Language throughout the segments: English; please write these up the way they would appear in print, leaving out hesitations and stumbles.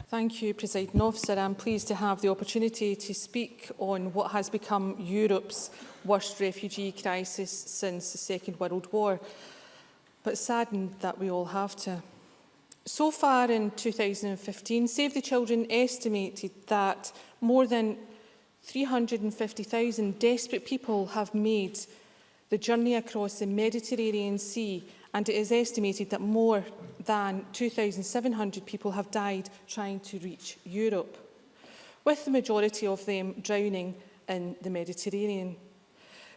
Thank you, Presiding Officer. I'm pleased to have the opportunity to speak on what has become Europe's worst refugee crisis since the Second World War, but saddened that we all have to. So far in 2015, Save the Children estimated that more than 350,000 desperate people have made the journey across the Mediterranean Sea, and it is estimated that more than 2,700 people have died trying to reach Europe, with the majority of them drowning in the Mediterranean.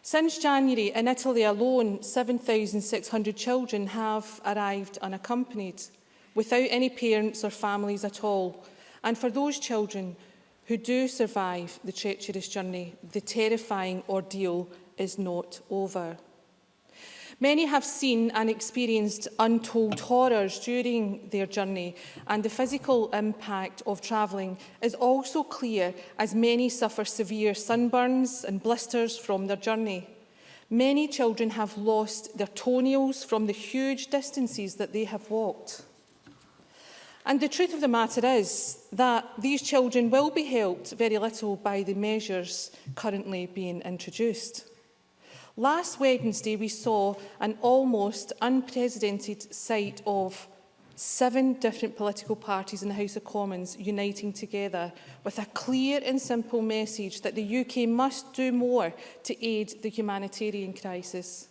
Since January, in Italy alone, 7,600 children have arrived unaccompanied, without any parents or families at all. And for those children who do survive the treacherous journey, the terrifying ordeal is not over. Many have seen and experienced untold horrors during their journey, and the physical impact of travelling is also clear, as many suffer severe sunburns and blisters from their journey. Many children have lost their toenails from the huge distances that they have walked. And the truth of the matter is that these children will be helped very little by the measures currently being introduced. Last Wednesday, we saw an almost unprecedented sight of 7 different political parties in the House of Commons uniting together with a clear and simple message that the UK must do more to aid the humanitarian crisis.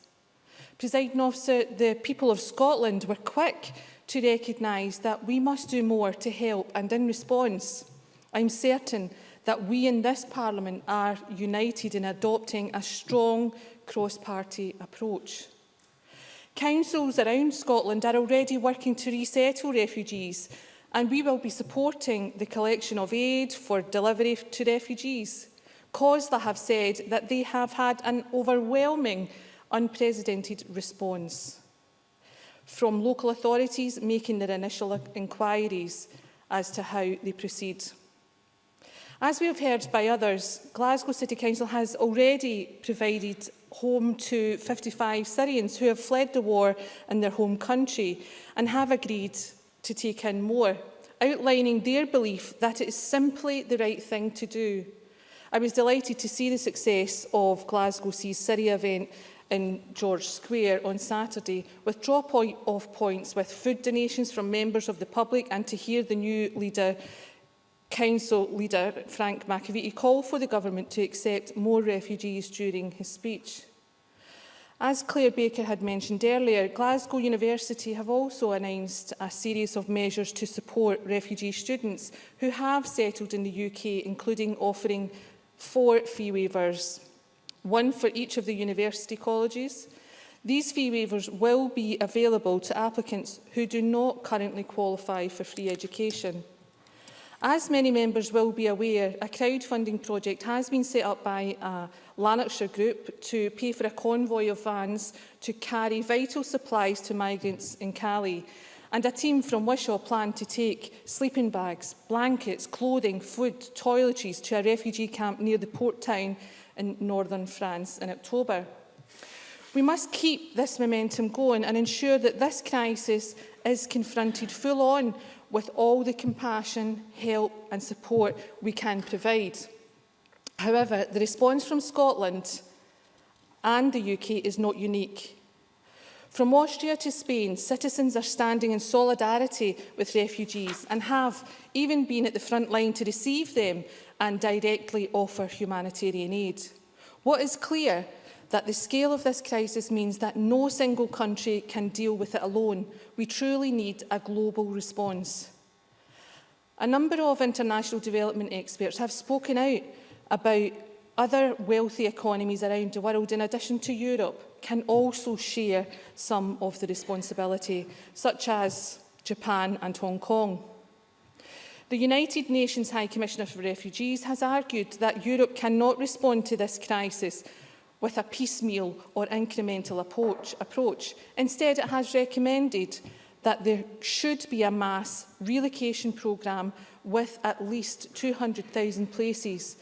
Presiding Officer, the people of Scotland were quick to recognise that we must do more to help, and in response, I'm certain that we in this Parliament are united in adopting a strong cross-party approach. Councils around Scotland are already working to resettle refugees, and we will be supporting the collection of aid for delivery to refugees. COSLA have said that they have had an overwhelming, unprecedented response from local authorities making their initial inquiries as to how they proceed. As we have heard by others, Glasgow City Council has already provided home to 55 Syrians who have fled the war in their home country and have agreed to take in more, outlining their belief that it is simply the right thing to do. I was delighted to see the success of Glasgow Sees Syria event in George Square on Saturday, with drop-off points with food donations from members of the public, and to hear the new Council leader, Frank McAvity, call for the government to accept more refugees during his speech. As Claire Baker had mentioned earlier, Glasgow University have also announced a series of measures to support refugee students who have settled in the UK, including offering 4 fee waivers, 1 for each of the university colleges. These fee waivers will be available to applicants who do not currently qualify for free education. As many members will be aware, a crowdfunding project has been set up by a Lanarkshire group to pay for a convoy of vans to carry vital supplies to migrants in Calais. And a team from Wishaw plan to take sleeping bags, blankets, clothing, food, toiletries to a refugee camp near the port town in northern France in October. We must keep this momentum going and ensure that this crisis is confronted full on with all the compassion, help and support we can provide. However, the response from Scotland and the UK is not unique. From Austria to Spain, citizens are standing in solidarity with refugees and have even been at the front line to receive them and directly offer humanitarian aid. What is clear that the scale of this crisis means that no single country can deal with it alone. We truly need a global response. A number of international development experts have spoken out about other wealthy economies around the world, in addition to Europe, can also share some of the responsibility, such as Japan and Hong Kong. The United Nations High Commissioner for Refugees has argued that Europe cannot respond to this crisis with a piecemeal or incremental approach. Instead, it has recommended that there should be a mass relocation programme with at least 200,000 places,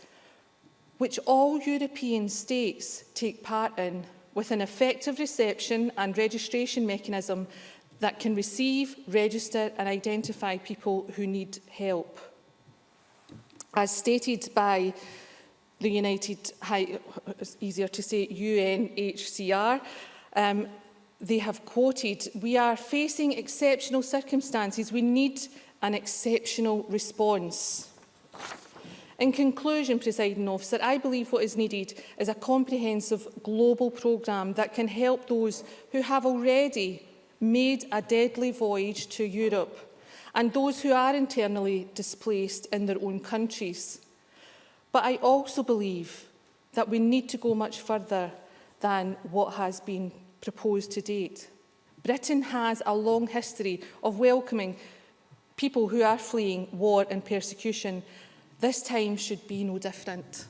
which all European states take part in, with an effective reception and registration mechanism that can receive, register and identify people who need help. As stated by the UNHCR, they have quoted, "We are facing exceptional circumstances. We need an exceptional response." In conclusion, Presiding Officer, I believe what is needed is a comprehensive global programme that can help those who have already made a deadly voyage to Europe and those who are internally displaced in their own countries. But I also believe that we need to go much further than what has been proposed to date. Britain has a long history of welcoming people who are fleeing war and persecution. This time should be no different.